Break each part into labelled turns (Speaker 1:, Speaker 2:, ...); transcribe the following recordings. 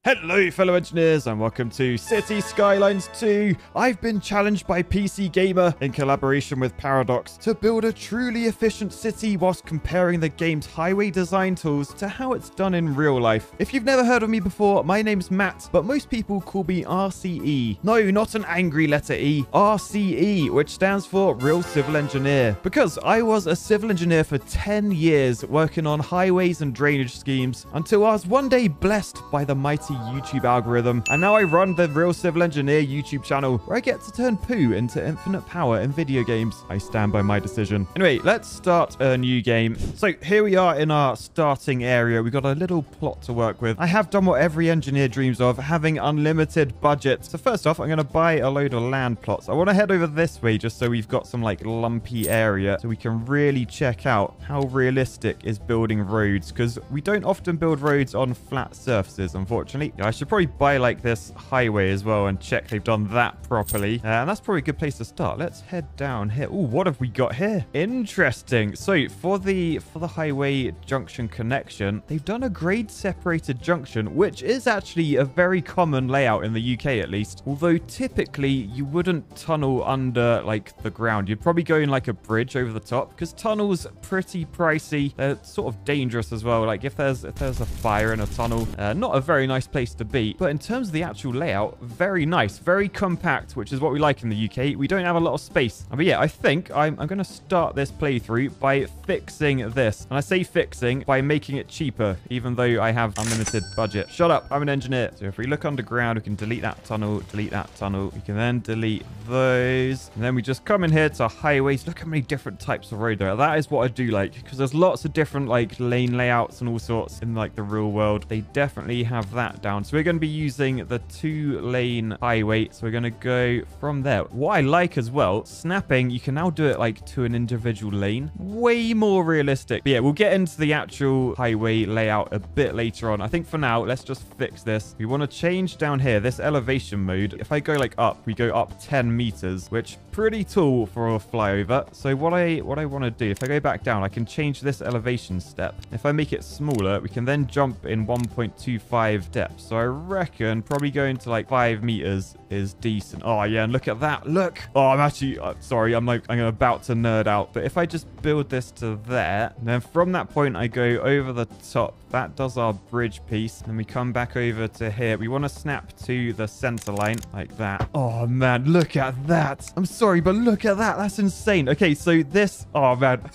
Speaker 1: Hello fellow engineers and welcome to City Skylines 2. I've been challenged by PC Gamer in collaboration with Paradox to build a truly efficient city whilst comparing the game's highway design tools to how it's done in real life. If you've never heard of me before, my name's Matt, but most people call me RCE. No, not an angry letter E, RCE, which stands for Real Civil Engineer. Because I was a civil engineer for 10 years working on highways and drainage schemes until I was one day blessed by the mighty YouTube algorithm, and now I run the Real Civil Engineer YouTube channel where I get to turn poo into infinite power in video games. I stand by my decision. Anyway, let's start a new game. So here we are in our starting area. We've got a little plot to work with. I have done what every engineer dreams of, having unlimited budget. So first off, I'm going to buy a load of land plots. I want to head over this way just so we've got some like lumpy area so we can really check out how realistic is building roads, because we don't often build roads on flat surfaces, unfortunately. I should probably buy like this highway as well and check they've done that properly. And that's probably a good place to start. Let's head down here. Oh, what have we got here? Interesting. So for the highway junction connection, they've done a grade separated junction, which is actually a very common layout in the UK at least. Although typically you wouldn't tunnel under like the ground. You'd probably go in like a bridge over the top, because tunnels are pretty pricey. They're sort of dangerous as well. Like if there's a fire in a tunnel, not a very nice place to be. But in terms of the actual layout, very nice, very compact, which is what we like in the UK. We don't have a lot of space. But yeah, I think I'm going to start this playthrough by fixing this. And I say fixing by making it cheaper, even though I have unlimited budget. Shut up, I'm an engineer. So if we look underground, we can delete that tunnel, delete that tunnel. We can then delete those. And then we just come in here to highways. Look how many different types of road there are. That is what I do like, because there's lots of different like lane layouts and all sorts in like the real world. They definitely have that down. So we're going to be using the 2-lane highway. So we're going to go from there. What I like as well, snapping, you can now do it like to an individual lane. Way more realistic. But yeah, we'll get into the actual highway layout a bit later on. I think for now, let's just fix this. We want to change down here, this elevation mode. If I go like up, we go up 10 meters, which pretty tall for a flyover. So what I want to do, if I go back down, I can change this elevation step. If I make it smaller, we can then jump in 1.25 depth. So I reckon probably going to like 5 meters is decent. Oh yeah, and look at that. Look. Oh, I'm actually sorry. I'm about to nerd out. But if I just build this to there, and then from that point I go over the top. That does our bridge piece. And we come back over to here. We want to snap to the center line like that. Oh man, look at that. I'm sorry, but look at that. That's insane. Okay, so this, oh man.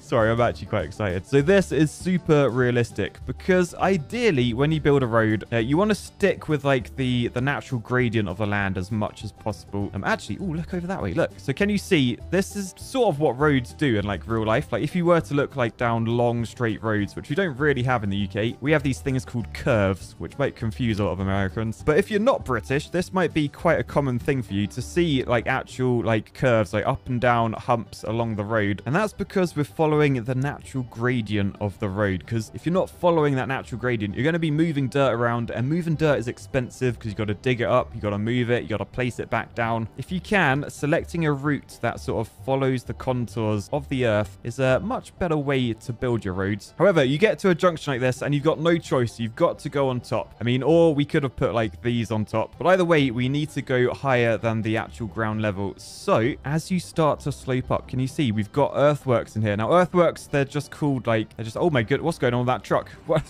Speaker 1: Sorry, I'm actually quite excited. So this is super realistic, because ideally when you build a road, you want to stick with like the natural gradient of the land as much as possible. Actually, oh, look over that way. Look. So can you see, this is sort of what roads do in like real life. Like if you were to look like down long straight roads, which we don't really have in the UK, we have these things called curves, which might confuse a lot of Americans. But if you're not British, this might be quite a common thing for you to see like actual like curves, like up and down humps along the road. And that's because we're following the natural gradient of the road. Because if you're not following that natural gradient, you're going to be moving dirt around, and moving dirt is expensive because you've got to dig it up, you've got to move it, you've got to place it back down. If you can, selecting a route that sort of follows the contours of the earth is a much better way to build your roads. However, you get to a junction like this and you've got no choice. You've got to go on top. I mean, or we could have put like these on top, but either way, we need to go higher than the actual ground level. So as you start to slope up, can you see we've got earthworks in here? Now, earthworks, they're just called like, they're just, oh my god, what's going on with that truck? What?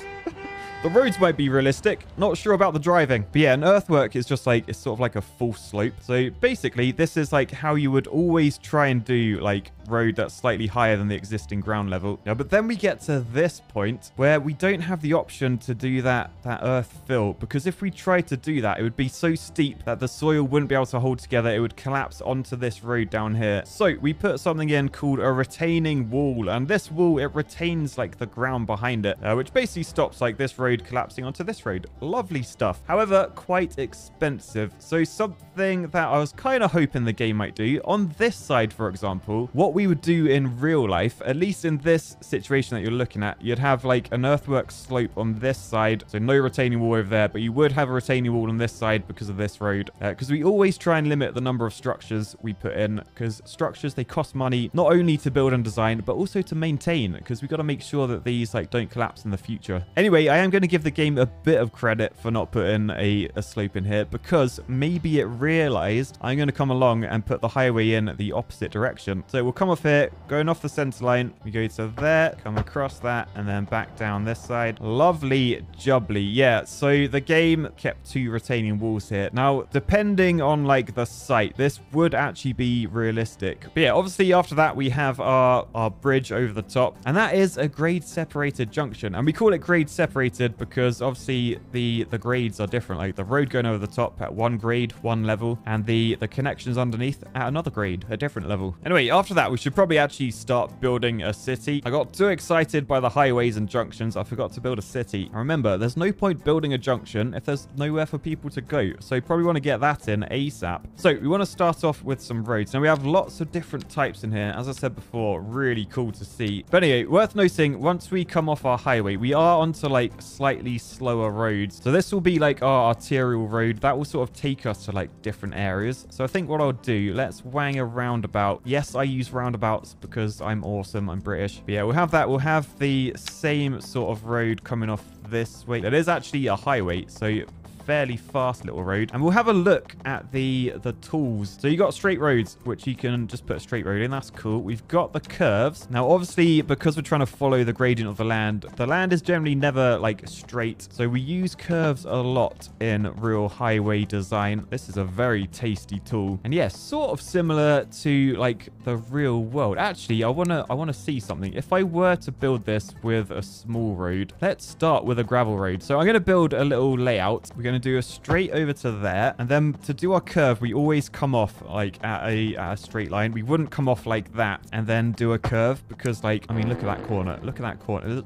Speaker 1: The roads might be realistic. Not sure about the driving. But yeah, an earthwork is just like, it's sort of like a full slope. So basically, this is like how you would always try and do like road that's slightly higher than the existing ground level. Now, but then we get to this point where we don't have the option to do that earth fill, because if we tried to do that, it would be so steep that the soil wouldn't be able to hold together. It would collapse onto this road down here. So we put something in called a retaining wall, and this wall, it retains like the ground behind it, which basically stops like this road collapsing onto this road. Lovely stuff. However, quite expensive. So something that I was kind of hoping the game might do on this side, for example, what what we would do in real life, at least in this situation that you're looking at, you'd have like an earthwork slope on this side. So no retaining wall over there, but you would have a retaining wall on this side because of this road. Because we always try and limit the number of structures we put in, because structures, they cost money, not only to build and design, but also to maintain, because we've got to make sure that these like don't collapse in the future. Anyway, I am going to give the game a bit of credit for not putting a slope in here, because maybe it realized I'm going to come along and put the highway in the opposite direction. So we'll come off here, going off the center line, we go to there, come across that, and then back down this side. Lovely jubbly. Yeah, so the game kept 2 retaining walls here. Now, depending on like the site, this would actually be realistic. But yeah, obviously after that we have our bridge over the top, and that is a grade separated junction. And we call it grade separated because obviously the grades are different. Like the road going over the top at 1 grade, 1 level, and the connections underneath at another grade, a different level. Anyway, after that we should probably actually start building a city. I got too excited by the highways and junctions, I forgot to build a city. And remember, there's no point building a junction if there's nowhere for people to go, so you probably want to get that in ASAP. So we want to start off with some roads. Now we have lots of different types in here, as I said before, really cool to see. But anyway, worth noting, once we come off our highway, we are onto like slightly slower roads. So this will be like our arterial road that will sort of take us to like different areas. So I think what I'll do, let's wang a roundabout. Yes, I use roundabouts because I'm awesome, I'm British. But yeah, we'll have that. We'll have the same sort of road coming off this way. It is actually a highway, so fairly fast little road. And we'll have a look at the tools. So you got straight roads, which you can just put a straight road in. That's cool. We've got the curves. Now, obviously, because we're trying to follow the gradient of the land is generally never like straight. So we use curves a lot in real highway design. This is a very tasty tool. And yes, sort of similar to like the real world. Actually, I wanna see something. If I were to build this with a small road, let's start with a gravel road. So I'm gonna build a little layout. We're gonna do a straight over to there, and then to do our curve we always come off like at a straight line. We wouldn't come off like that and then do a curve, because like, I mean, look at that corner,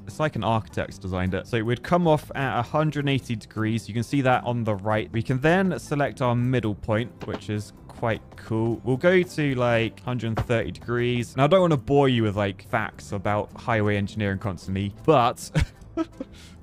Speaker 1: it's like an architect's designed it. So we'd come off at 180 degrees. You can see that on the right. We can then select our middle point, which is quite cool. We'll go to like 130 degrees. Now I don't want to bore you with like facts about highway engineering constantly, but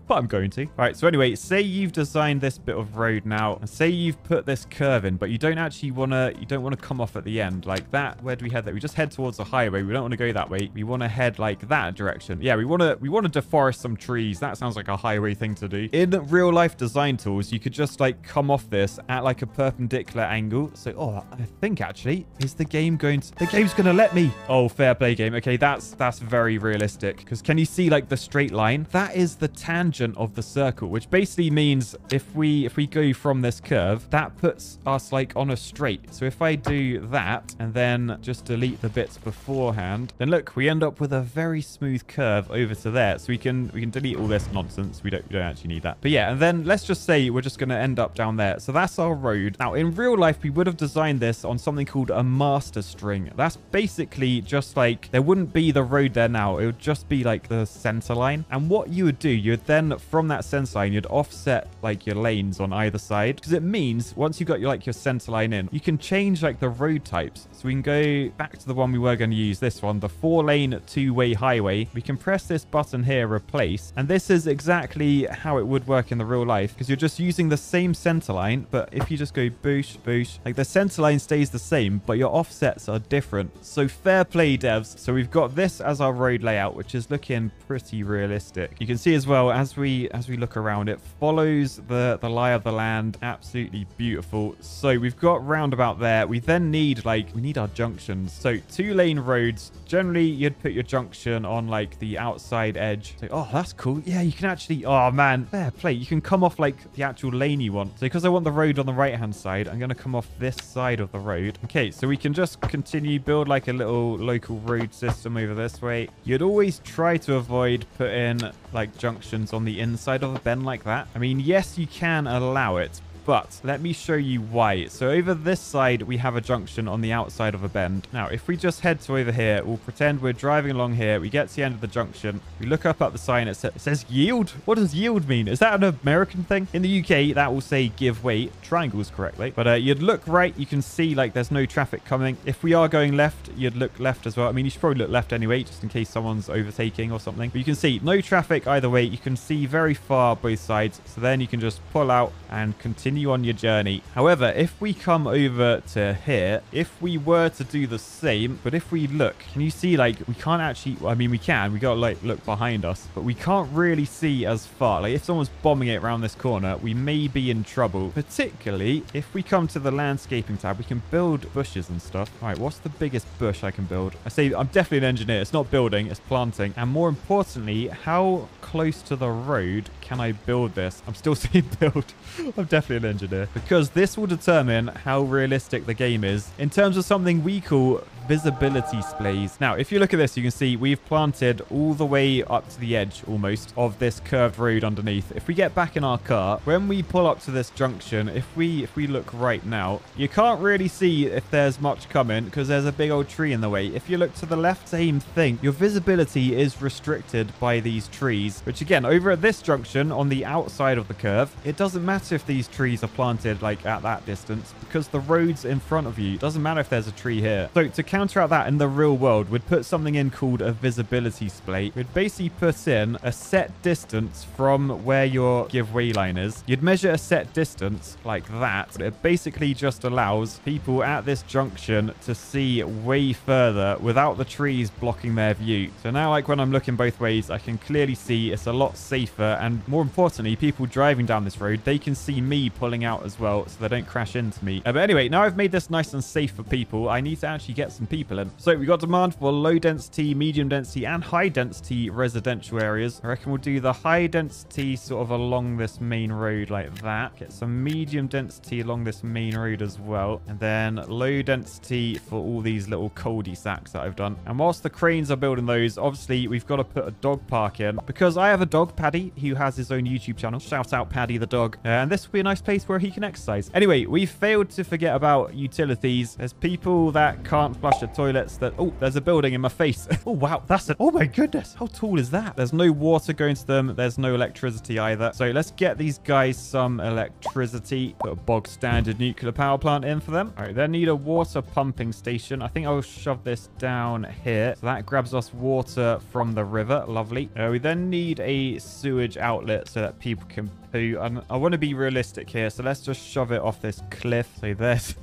Speaker 1: but I'm going to. All right, so anyway, say you've designed this bit of road now, and say you've put this curve in, but you don't actually want to come off at the end like that. Where do we head there? We just head towards the highway. We don't want to go that way. We want to head like that direction. Yeah, we want to deforest some trees. That sounds like a highway thing to do. In real life design tools, you could just like come off this at like a perpendicular angle. So, oh, I think actually, the game's going to let me. Oh, fair play, game. Okay, that's very realistic, because can you see like the straight line? That is the tangent of the circle, which basically means if we go from this curve, that puts us like on a straight. So if I do that and then just delete the bits beforehand, then look, we end up with a very smooth curve over to there. So we can delete all this nonsense. We don't actually need that. But yeah, and then let's just say we're just going to end up down there. So that's our road. Now in real life, we would have designed this on something called a master string. That's basically just like, there wouldn't be the road there now. It would just be like the center line. And what you would do, you'd then from that center line, you'd offset like your lanes on either side, because it means once you've got your center line in, you can change like the road types. So we can go back to the one we were going to use, this one, the 4-lane 2-way highway. We can press this button here, replace, and this is exactly how it would work in the real life, because you're just using the same center line, but if you just go boosh, boosh, like the center line stays the same, but your offsets are different. So fair play, devs. So we've got this as our road layout, which is looking pretty realistic. You can see as well, as we look around, it follows the lie of the land. Absolutely beautiful. So we've got roundabout there. We then need we need our junctions. So 2-lane roads, generally you'd put your junction on like the outside edge. So, oh, that's cool. Yeah, you can actually, oh man, fair play. You can come off like the actual lane you want. So because I want the road on the right hand side, I'm going to come off this side of the road. Okay, so we can just continue build like a little local road system over this way. You'd always try to avoid putting like junctions on the inside of a bend like that. I mean, yes, you can allow it, but let me show you why. So over this side, we have a junction on the outside of a bend. Now, if we just head to over here, we'll pretend we're driving along here. We get to the end of the junction. We look up at the sign. It says yield. What does yield mean? Is that an American thing? In the UK, that will say give way. Triangles correctly. But you'd look right. You can see like there's no traffic coming. If we are going left, you'd look left as well. I mean, you should probably look left anyway, just in case someone's overtaking or something. But you can see no traffic either way. You can see very far both sides. So then you can just pull out and continue on your journey. However, if we come over to here, if we were to do the same, but if we look, can you see like we can't actually, I mean, we can, we got to like look behind us, but we can't really see as far. Like if someone's bombing it around this corner, we may be in trouble. Particularly if we come to the landscaping tab, we can build bushes and stuff. All right, what's the biggest bush I can build? I say I'm definitely an engineer. It's not building, it's planting. And more importantly, how close to the road can I build this? I'm still saying build. I'm definitely an engineer, because this will determine how realistic the game is in terms of something we call visibility splays. Now, if you look at this, you can see we've planted all the way up to the edge almost of this curved road underneath. If we get back in our car, when we pull up to this junction, if we look right now, you can't really see if there's much coming because there's a big old tree in the way. If you look to the left, same thing. Your visibility is restricted by these trees, which again, over at this junction on the outside of the curve, it doesn't matter if these trees are planted like at that distance because the road's in front of you. It doesn't matter if there's a tree here. So to counteract that in the real world, we'd put something in called a visibility splay. We'd basically put in a set distance from where your giveaway line is. You'd measure a set distance like that. It basically just allows people at this junction to see way further without the trees blocking their view. So now, like when I'm looking both ways, I can clearly see it's a lot safer, and more importantly, people driving down this road, they can see me pulling out as well so they don't crash into me. But anyway, now I've made this nice and safe for people, I need to actually get some people in. So we got demand for low density, medium density, and high density residential areas. I reckon we'll do the high density sort of along this main road like that. Get some medium density along this main road as well. And then low density for all these little cul-de-sacs that I've done. And whilst the cranes are building those, obviously we've got to put a dog park in because I have a dog, Paddy, who has his own YouTube channel. Shout out Paddy the dog. And this will be a nice place where he can exercise. Anyway, we failed to forget about utilities. There's people that can't flush the toilets. That, oh, there's a building in my face. Oh, wow. That's it. Oh, my goodness. How tall is that? There's no water going to them. There's no electricity either. So let's get these guys some electricity. Put a bog standard nuclear power plant in for them. All right, they need a water pumping station. I think I'll shove this down here. So that grabs us water from the river. Lovely. We then need a sewage outlet so that people can poo. And I want to be realistic here. So let's just shove it off this cliff. So there's...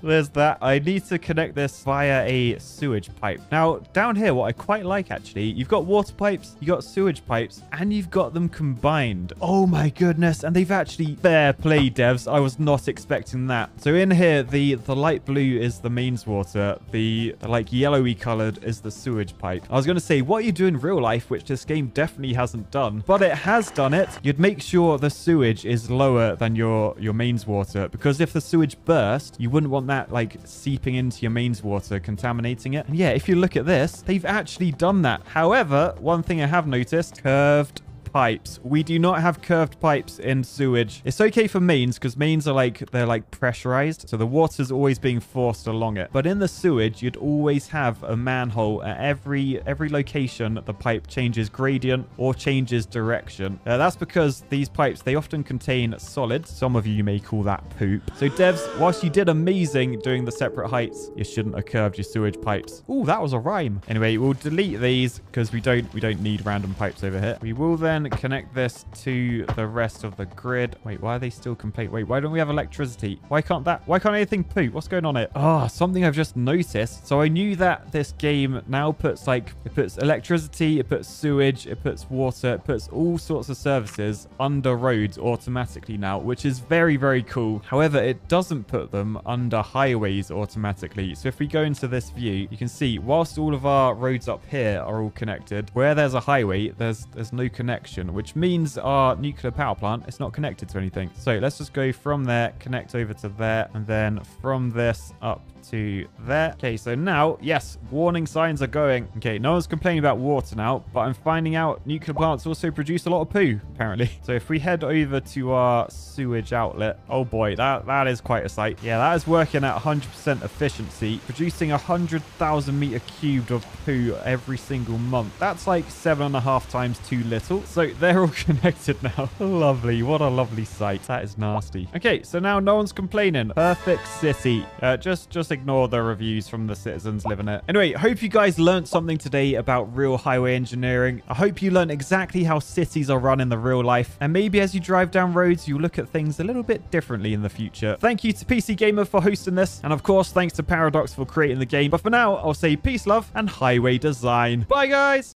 Speaker 1: There's that. I need to connect this via a sewage pipe. Now, down here, what I quite like, actually, you've got water pipes, you got sewage pipes, and you've got them combined. Oh, my goodness. And they've actually... Fair play, devs. I was not expecting that. So in here, the light blue is the mains water. The like yellowy colored is the sewage pipe. I was going to say, what you do in real life, which this game definitely hasn't done, but it has done it. You'd make sure the sewage is lower than your mains water, because if the sewage burst, you wouldn't want that like seeping into your mains water, contaminating it. And yeah, if you look at this, they've actually done that. However, one thing I have noticed, curved pipes. We do not have curved pipes in sewage. It's okay for mains because mains are like, they're like pressurized. So the water's always being forced along it. But in the sewage, you'd always have a manhole at every location. The pipe changes gradient or changes direction. That's because these pipes, they often contain solids. Some of you may call that poop. So devs, whilst you did amazing doing the separate heights, you shouldn't have curved your sewage pipes. Oh, that was a rhyme. Anyway, we'll delete these because we don't need random pipes over here. We will then connect this to the rest of the grid. Wait, why are they still complete? Wait, why don't we have electricity? Why can't anything poop? What's going on here? Oh, something I've just noticed. So I knew that this game now puts like, it puts electricity, it puts sewage, it puts water, it puts all sorts of services under roads automatically now, which is very, very cool. However, it doesn't put them under highways automatically. So if we go into this view, you can see whilst all of our roads up here are all connected, where there's a highway, there's no connection station, which means our nuclear power plant is not connected to anything. So let's just go from there, connect over to there, and then from this up to there. Okay, so now, yes, warning signs are going. Okay, no one's complaining about water now, but I'm finding out nuclear plants also produce a lot of poo, apparently. So if we head over to our sewage outlet, oh boy, that is quite a sight. Yeah, that is working at 100% efficiency, producing 100,000 meter cubed of poo every single month. That's like 7.5 times too little. So they're all connected now. Lovely. What a lovely sight. That is nasty. Okay, so now no one's complaining. Perfect city. Just ignore the reviews from the citizens living it. Anyway, hope you guys learned something today about real highway engineering. I hope you learned exactly how cities are run in the real life. And maybe as you drive down roads, you look at things a little bit differently in the future. Thank you to PC Gamer for hosting this. And of course, thanks to Paradox for creating the game. But for now, I'll say peace, love, and highway design. Bye, guys.